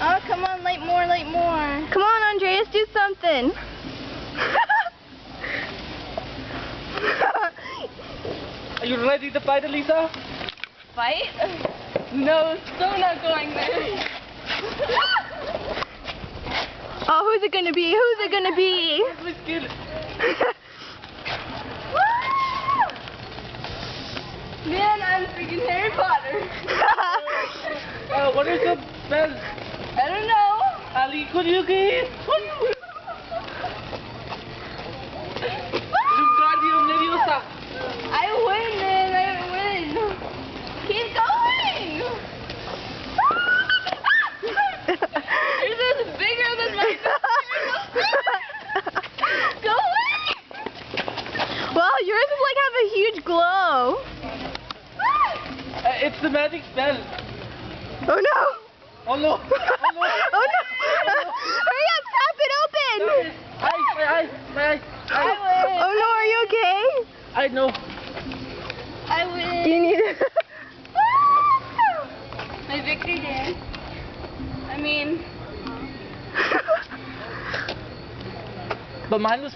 Oh, come on, light more, light more. Come on, Andreas, do something. Are you ready to fight, Alisa? Fight? No, still not going there. Oh, who's it gonna be? Who's it gonna be? My skin. Man, I'm freaking Harry Potter. What is the spell? I don't know. Ali, could you give? I win, man. I win. Keep going. Yours is bigger than mine. Go away. Well, yours is like have a huge glow. It's the magic spell. Oh no! Oh no! Oh no! Oh no! Hurry up! Tap it open! My eyes! I win. Oh no! Are you okay? I know. I win. Do you need it? My victory dance. I mean. But mine was